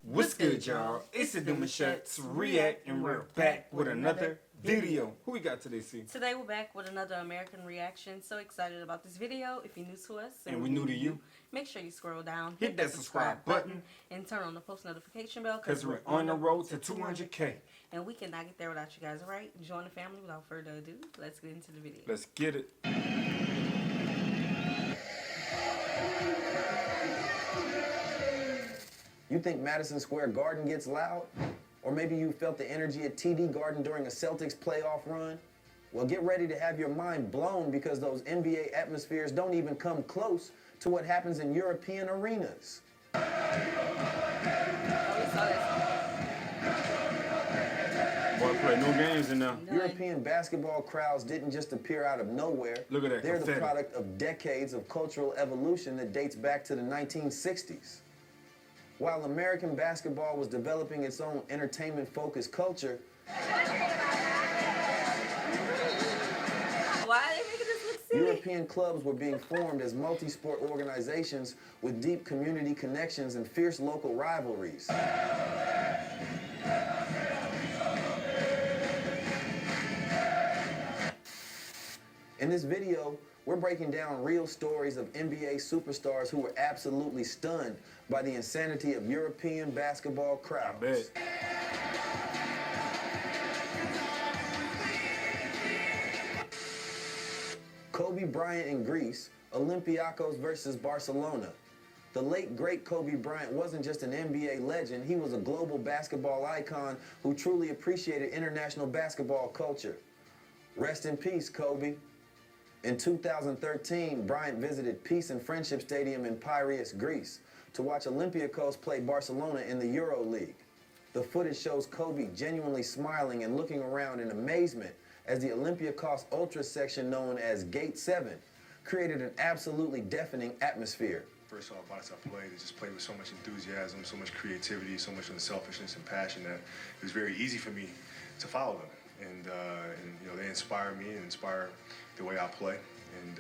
What's good, y'all? It's the Demouchet REACT, and we're back with another video. Who we got today, C? Today we're back with another American reaction. So excited about this video. If you're new to us and we're new to you, make sure you scroll down, hit that subscribe button, and turn on the post notification bell because we're on the road to 200K. And we cannot get there without you guys, alright? Join the family. Without further ado, let's get into the video. Let's get it. You think Madison Square Garden gets loud? Or maybe you felt the energy at TD Garden during a Celtics playoff run? Well, get ready to have your mind blown because those NBA atmospheres don't even come close to what happens in European arenas. Boy, play no games in there. European basketball crowds didn't just appear out of nowhere. Look at that. They're the product of decades of cultural evolution that dates back to the 1960s. While American basketball was developing its own entertainment-focused culture, why are they making this look silly? European clubs were being formed as multi-sport organizations with deep community connections and fierce local rivalries. In this video, we're breaking down real stories of NBA superstars who were absolutely stunned by the insanity of European basketball crowds. I bet. Kobe Bryant in Greece, Olympiacos versus Barcelona. The late, great Kobe Bryant wasn't just an NBA legend, he was a global basketball icon who truly appreciated international basketball culture. Rest in peace, Kobe. In 2013, Bryant visited Peace and Friendship Stadium in Piraeus, Greece, to watch Olympiacos play Barcelona in the Euro League. The footage shows Kobe genuinely smiling and looking around in amazement as the Olympiacos Ultra section known as Gate 7 created an absolutely deafening atmosphere. First off, watch I play, they just played with so much enthusiasm, so much creativity, so much unselfishness and passion that it was very easy for me to follow them. And you know, they inspire me and inspire the way I play, and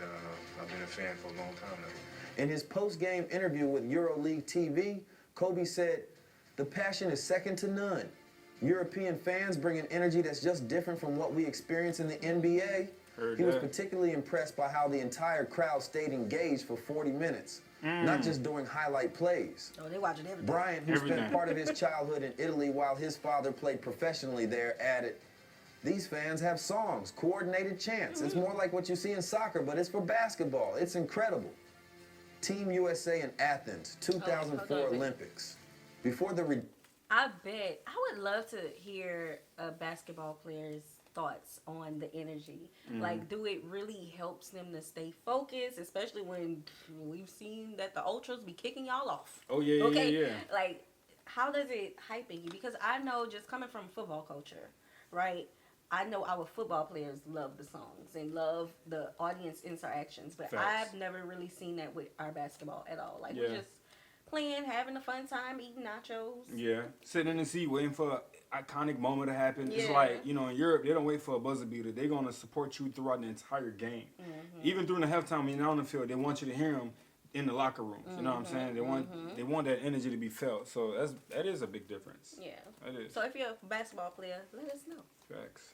I've been a fan for a long time now. In his post-game interview with EuroLeague TV, Kobe said, "The passion is second to none. European fans bring an energy that's just different from what we experience in the NBA." He was particularly impressed by how the entire crowd stayed engaged for 40 minutes, not just during highlight plays. Oh, they watching everything. Bryant, who spent part of his childhood in Italy while his father played professionally there, added, "These fans have songs, coordinated chants. It's more like what you see in soccer, but it's for basketball. It's incredible." Team USA in Athens, 2004 Olympics. Before the I bet I would love to hear a basketball player's thoughts on the energy. Like, do it really helps them to stay focused, especially when we've seen that the ultras be kicking y'all off? Oh yeah, yeah. Like, how does it hyping you? Because I know, just coming from football culture, right? I know our football players love the songs and love the audience interactions, but I've never really seen that with our basketball at all. Like, we're just playing, having a fun time, eating nachos. Yeah, sitting in the seat waiting for an iconic moment to happen. It's like, you know, in Europe, they don't wait for a buzzer beater. They're going to support you throughout the entire game. Even during the halftime, when you're on the field, they want you to hear them in the locker rooms. You know what I'm saying? They want that energy to be felt. So that is a big difference. Yeah. That is. So if you're a basketball player, let us know. Facts.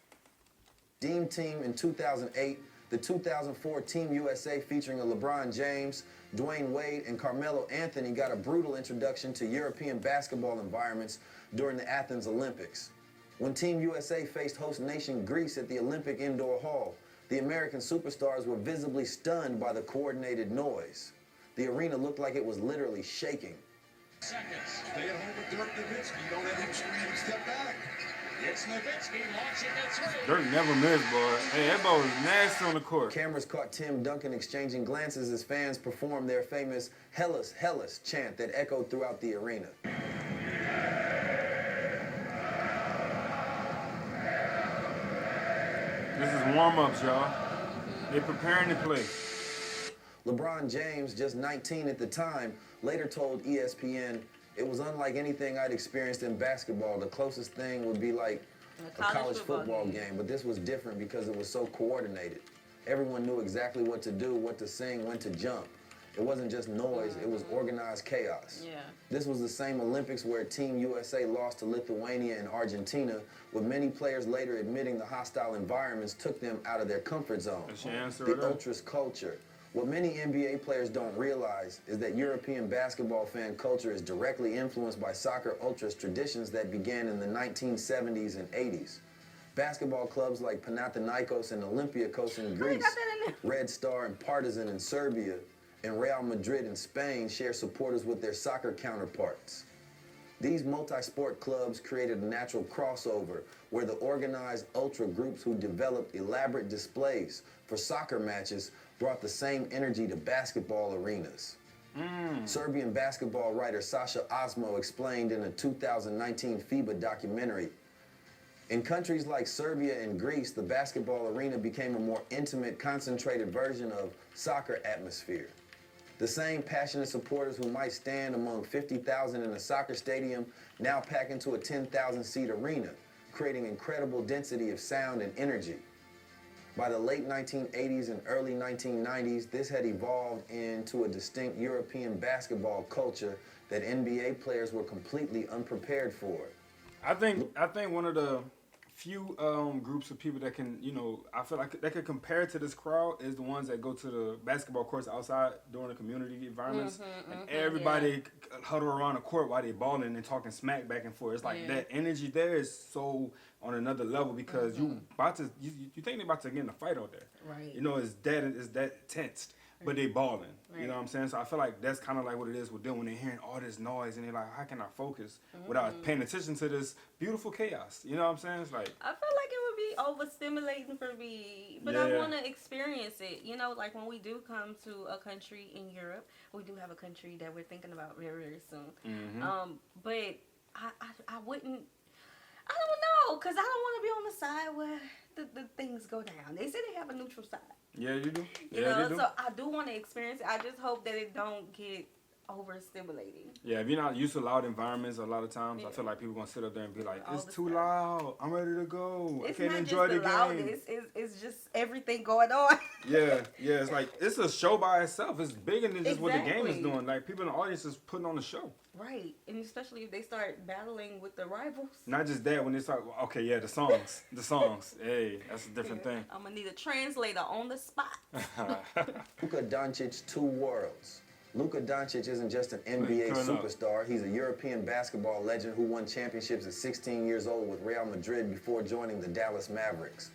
Dream Team in 2008, the 2004 Team USA featuring LeBron James, Dwayne Wade, and Carmelo Anthony got a brutal introduction to European basketball environments during the Athens Olympics. When Team USA faced host nation Greece at the Olympic Indoor Hall, the American superstars were visibly stunned by the coordinated noise. The arena looked like it was literally shaking. Seconds. Stay at home with Dirk Nowitzki. Don't let him screen and step back. It's Nowitzki launching it through. Dirk never missed, boy. Hey, that ball was nasty on the court. Cameras caught Tim Duncan exchanging glances as fans performed their famous Hellas, Hellas chant that echoed throughout the arena. This is warm-ups, y'all. They're preparing to play. LeBron James, just 19 at the time, later told ESPN, "It was unlike anything I'd experienced in basketball. The closest thing would be like a college football game, but this was different because it was so coordinated. Everyone knew exactly what to do, what to sing, when to jump. It wasn't just noise, it was organized chaos. Yeah. This was the same Olympics where Team USA lost to Lithuania and Argentina, with many players later admitting the hostile environments took them out of their comfort zone. That's your answer The right there. ultras culture. What many NBA players don't realize is that European basketball fan culture is directly influenced by soccer ultras traditions that began in the 1970s and 80s. Basketball clubs like Panathinaikos and Olympiakos in Greece, Red Star and Partizan in Serbia, and Real Madrid in Spain share supporters with their soccer counterparts. These multi-sport clubs created a natural crossover where the organized ultra groups who developed elaborate displays for soccer matches brought the same energy to basketball arenas. Serbian basketball writer Sasha Osmo explained in a 2019 FIBA documentary, in countries like Serbia and Greece, the basketball arena became a more intimate, concentrated version of soccer atmosphere. The same passionate supporters who might stand among 50,000 in a soccer stadium now pack into a 10,000-seat arena, creating incredible density of sound and energy. By the late 1980s and early 1990s, this had evolved into a distinct European basketball culture that NBA players were completely unprepared for. I think one of the few groups of people that can, I feel like that could compare to this crowd is the ones that go to the basketball courts outside during the community environments, and everybody huddle around the court while they balling and talking smack back and forth. It's like that energy there is so on another level because you think they're about to get in a fight out there. Right. It's that tense. But they balling, you know what I'm saying? So I feel like that's kind of like what it is with them when they're hearing all this noise and they're like, how can I focus without paying attention to this beautiful chaos? You know what I'm saying? It's like, I feel like it would be overstimulating for me, but I want to experience it. Like when we do come to a country in Europe, we do have a country that we're thinking about very, very soon. But I wouldn't. I don't know, because I don't want to be on the side where the things go down. They say they have a neutral side. yeah, you do. You Yeah, know, they do. so I do want to experience it. I just hope that it don't get overstimulating. Yeah, if you're not used to loud environments, a lot of times I feel like people gonna sit up there and be like, All "It's the too stuff. loud. I'm ready to go. It's I can't not enjoy just the the game." loudness. It's just everything going on. Yeah. It's like it's a show by itself. It's bigger than just what the game is Exactly. doing. Like people in the audience is putting on a show. Right, and especially if they start battling with the rivals. Not just that when they start. Okay, yeah, the songs. Hey, that's a different thing. I'm gonna need a translator on the spot. Luka Doncic, two worlds. Luka Doncic isn't just an NBA turn up. superstar. He's a European basketball legend who won championships at 16 years old with Real Madrid before joining the Dallas Mavericks.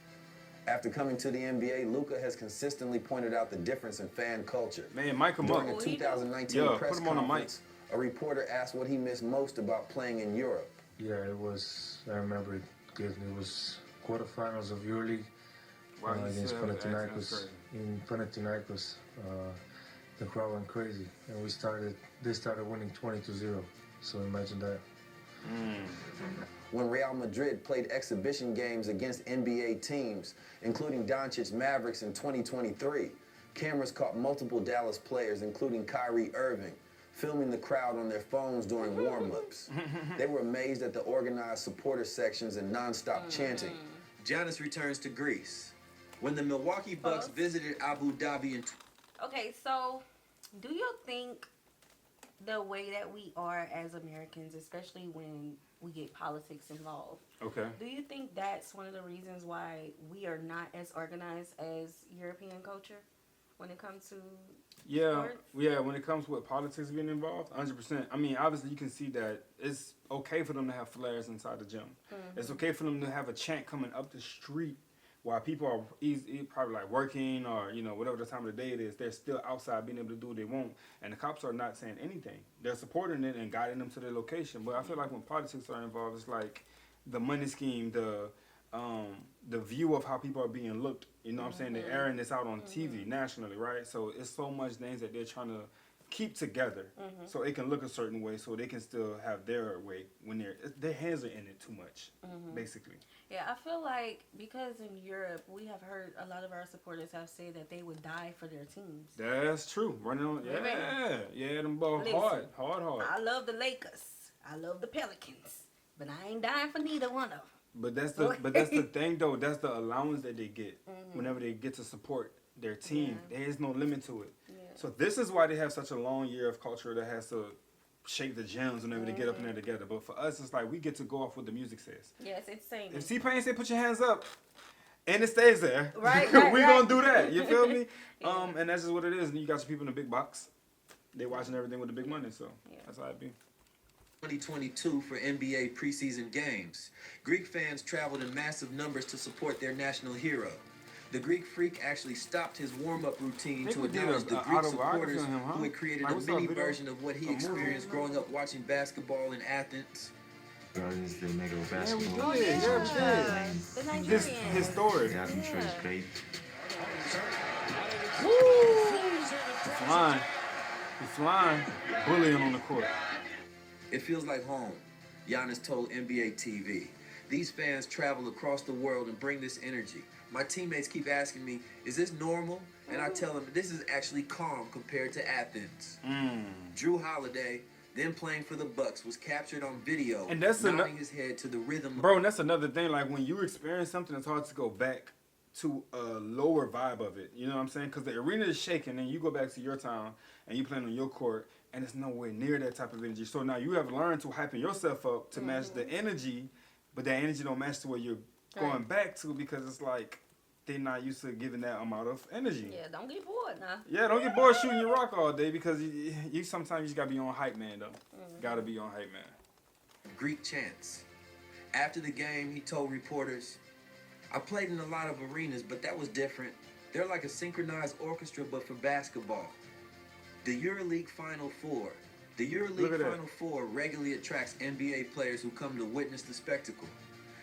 After coming to the NBA, Luka has consistently pointed out the difference in fan culture. Man, mic him up. During a Oh, he 2019 Yeah, press put him on the mic. conference, a reporter asked what he missed most about playing in Europe. Yeah, it was. I remember it good. It was quarterfinals of EuroLeague Wow, you against still have the accent, Panathinaikos. that's In Panathinaikos, the crowd went crazy, and they started winning 20-0. So imagine that. When Real Madrid played exhibition games against NBA teams, including Doncic's Mavericks in 2023, cameras caught multiple Dallas players, including Kyrie Irving, filming the crowd on their phones during warm-ups. They were amazed at the organized supporter sections and non-stop chanting. Giannis returns to Greece. When the Milwaukee Bucks visited Abu Dhabi in Okay, so do you think the way that we are as Americans, especially when we get politics involved, Okay. do you think that's one of the reasons why we are not as organized as European culture when it comes to sports? When it comes with politics being involved, 100%. I mean, obviously you can see that it's okay for them to have flares inside the gym. It's okay for them to have a chant coming up the street while people are probably like working or, whatever the time of the day it is. They're still outside being able to do what they want. And the cops are not saying anything. They're supporting it and guiding them to their location. But I feel like when politics are involved, it's like the money scheme, the view of how people are being looked, you know what I'm saying? They're airing this out on TV nationally, right? So it's so much things that they're trying to keep together so it can look a certain way so they can still have their way when their hands are in it too much, basically. Yeah, I feel like because in Europe, we have heard a lot of our supporters have said that they would die for their teams. That's true. Running on, them both Listen, hard. I love the Lakers. I love the Pelicans. But I ain't dying for neither one of them. But that's the thing though. That's the allowance that they get whenever they get to support their team. There is no limit to it. Yeah. So this is why they have such a long year of culture that has to shake the gems whenever they get up in there together. But for us, it's like we get to go off what the music says. Yes, it's saying. If T-Pain say put your hands up, and it stays there, right, we gonna do that. You feel me? And that's just what it is. And you got your people in the big box. They watching everything with the big money, so that's how it be. 2022 for NBA preseason games. Greek fans traveled in massive numbers to support their national hero. The Greek freak actually stopped his warm-up routine to acknowledge the Greek supporters who had created a mini version of what he experienced growing up watching basketball in Athens. Regardless the negative basketball. The Nigerian. His story. Yeah, Detroit is great. Flying. He's flying. Bullying on the court. It feels like home, Giannis told NBA TV. These fans travel across the world and bring this energy. My teammates keep asking me, is this normal? And I tell them, this is actually calm compared to Athens. Drew Holiday, then playing for the Bucks, was captured on video, and that's nodding his head to the rhythm. Bro, and that's another thing. Like, when you experience something, it's hard to go back to a lower vibe of it. You know what I'm saying? Because the arena is shaking, and you go back to your town, and you playing on your court, and it's nowhere near that type of energy. So now you have learned to hype yourself up to match the energy, but that energy don't match to where you're going back to, because it's like they're not used to giving that amount of energy. Yeah, don't get bored now. Yeah, don't get bored shooting your rock all day, because you sometimes you just gotta be on hype man though. Gotta be on hype man. Greek chants. After the game, he told reporters, I played in a lot of arenas, but that was different. They're like a synchronized orchestra, but for basketball. The EuroLeague Final Four. The EuroLeague Final Four regularly attracts NBA players who come to witness the spectacle.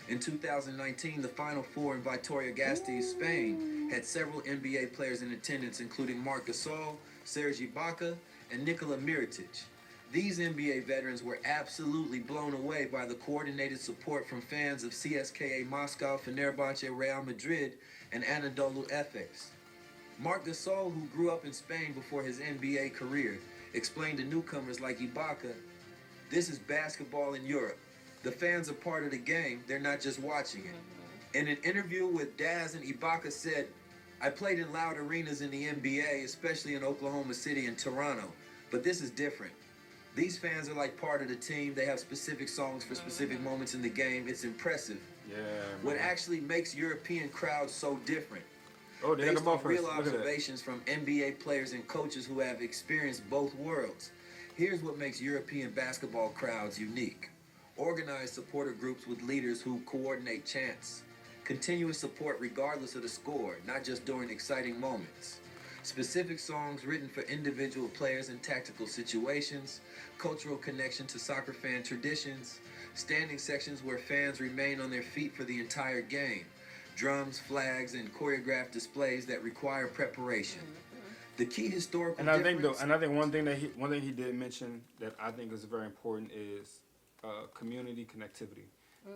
In 2019, the Final Four in Vitoria-Gasteiz, Spain, had several NBA players in attendance, including Marc Gasol, Serge Ibaka, and Nikola Mirotic. These NBA veterans were absolutely blown away by the coordinated support from fans of CSKA Moscow, Fenerbahce, Real Madrid, and Anadolu Efes. Marc Gasol, who grew up in Spain before his NBA career, explained to newcomers like Ibaka, this is basketball in Europe. The fans are part of the game, they're not just watching it. In an interview with Daz, and Ibaka said, I played in loud arenas in the NBA, especially in Oklahoma City and Toronto, but this is different. These fans are like part of the team. They have specific songs for specific moments in the game. It's impressive. Yeah. What actually makes European crowds so different? Oh, they based on real observations from NBA players and coaches who have experienced both worlds. Here's what makes European basketball crowds unique. Organized supporter groups with leaders who coordinate chants. Continuous support regardless of the score, not just during exciting moments. Specific songs written for individual players in tactical situations. Cultural connection to soccer fan traditions. Standing sections where fans remain on their feet for the entire game. Drums, flags, and choreographed displays that require preparation. The key historical difference... I think one thing he did mention that I think is very important is community connectivity.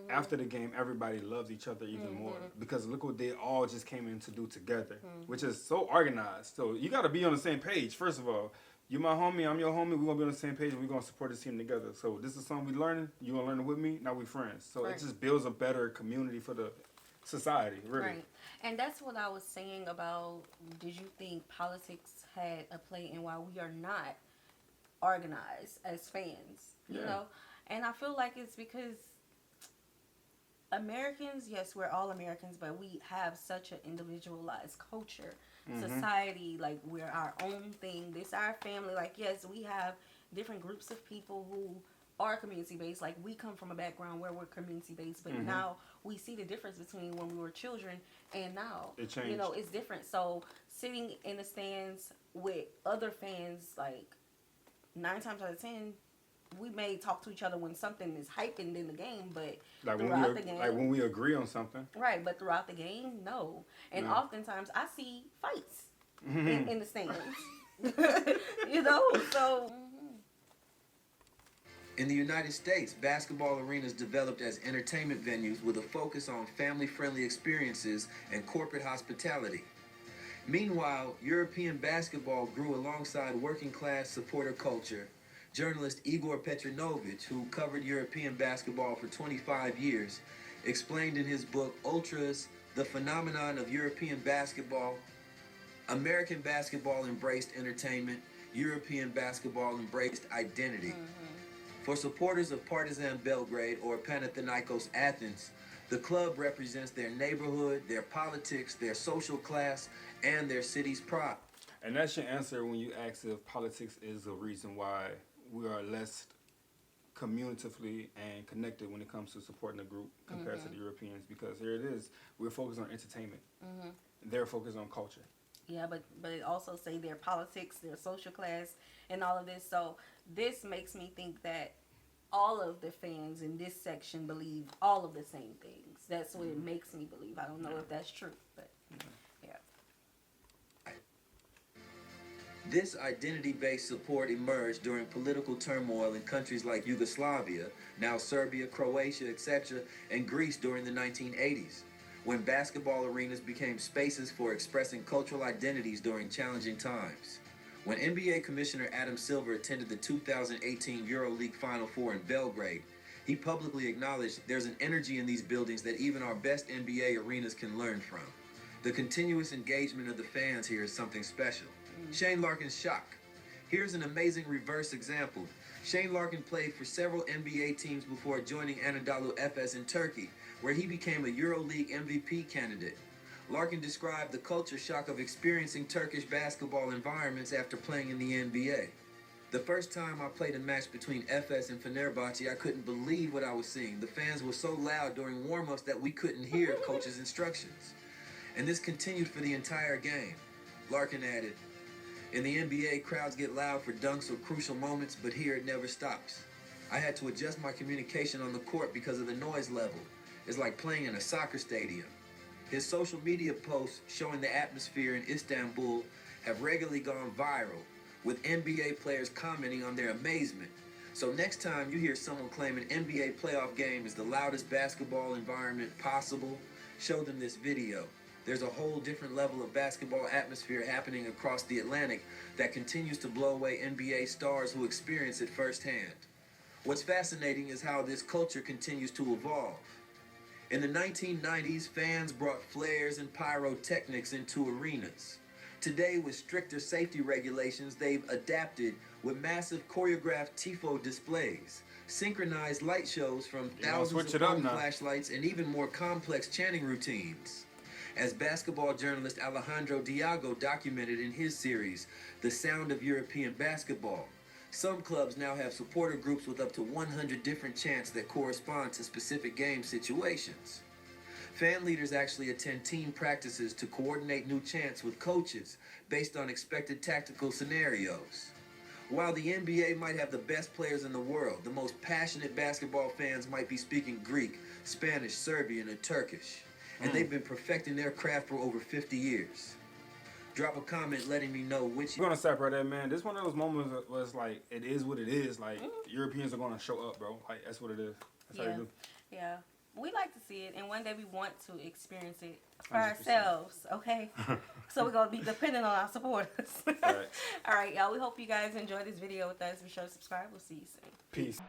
After the game, everybody loves each other even more, because look what they all just came in to do together, which is so organized. So you got to be on the same page. First of all, you my homie, I'm your homie. We're gonna be on the same page, and we're gonna support this team together. So this is something we learning. You gonna learn it with me. Now we friends. So it just builds a better community for the society, really. Right. And that's what I was saying about, did you think politics had a play in why we are not organized as fans? You know? And I feel like it's because Americans, yes, we're all Americans, but we have such an individualized culture, society, like we're our own thing. This our family. Like, yes, we have different groups of people who are community-based. Like, we come from a background where we're community-based, but now we see the difference between when we were children and now. It changed. You know, it's different. So sitting in the stands with other fans, like 9 times out of 10, we may talk to each other when something is hyping in the game, but like throughout the game, like when we agree on something, right? But throughout the game, no. And oftentimes, I see fights in the stands. You know, so. In the United States, basketball arenas developed as entertainment venues with a focus on family-friendly experiences and corporate hospitality. Meanwhile, European basketball grew alongside working-class supporter culture. Journalist Igor Petrinovich, who covered European basketball for 25 years, explained in his book, Ultras, The Phenomenon of European Basketball, American basketball embraced entertainment. European basketball embraced identity. For supporters of Partizan Belgrade or Panathinaikos Athens, the club represents their neighborhood, their politics, their social class, and their city's pride. And that's your answer when you ask if politics is the reason why we are less communitively and connected when it comes to supporting the group compared to the Europeans. Because here it is, we're focused on entertainment. They're focused on culture. Yeah, but it also say their politics, their social class, and all of this. So this makes me think that all of the fans in this section believe all of the same things. That's what it makes me believe. I don't know if that's true, but yeah. This identity-based support emerged during political turmoil in countries like Yugoslavia, now Serbia, Croatia, etc., and Greece during the 1980s, when basketball arenas became spaces for expressing cultural identities during challenging times. When NBA Commissioner Adam Silver attended the 2018 EuroLeague Final Four in Belgrade, he publicly acknowledged there's an energy in these buildings that even our best NBA arenas can learn from. The continuous engagement of the fans here is something special. Shane Larkin's shock. Here's an amazing reverse example. Shane Larkin played for several NBA teams before joining Anadolu Efes in Turkey, where he became a EuroLeague MVP candidate. Larkin described the culture shock of experiencing Turkish basketball environments after playing in the NBA. The first time I played a match between Efes and Fenerbahce, I couldn't believe what I was seeing. The fans were so loud during warm-ups that we couldn't hear coach's instructions. And this continued for the entire game. Larkin added, "In the NBA, crowds get loud for dunks or crucial moments, but here it never stops. I had to adjust my communication on the court because of the noise level. It's like playing in a soccer stadium." His social media posts showing the atmosphere in Istanbul have regularly gone viral, with NBA players commenting on their amazement. So next time you hear someone claim an NBA playoff game is the loudest basketball environment possible, show them this video. There's a whole different level of basketball atmosphere happening across the Atlantic that continues to blow away NBA stars who experience it firsthand. What's fascinating is how this culture continues to evolve. In the 1990s, fans brought flares and pyrotechnics into arenas. Today, with stricter safety regulations, they've adapted with massive choreographed tifo displays, synchronized light shows from thousands of home flashlights, and even more complex chanting routines. As basketball journalist Alejandro Diago documented in his series, The Sound of European Basketball, some clubs now have supporter groups with up to 100 different chants that correspond to specific game situations. Fan leaders actually attend team practices to coordinate new chants with coaches based on expected tactical scenarios. While the NBA might have the best players in the world, the most passionate basketball fans might be speaking Greek, Spanish, Serbian, and Turkish. And they've been perfecting their craft for over 50 years. Drop a comment letting me know which... We're going to stop right there, man. This one of those moments was like, it is what it is. Like, Europeans are going to show up, bro. Like, that's what it is. That's how they do. Yeah. We like to see it, and one day we want to experience it for 100%. Ourselves, okay? So we're going to be dependent on our supporters. All right. All right, y'all. We hope you guys enjoyed this video with us. Be sure to subscribe. We'll see you soon. Peace.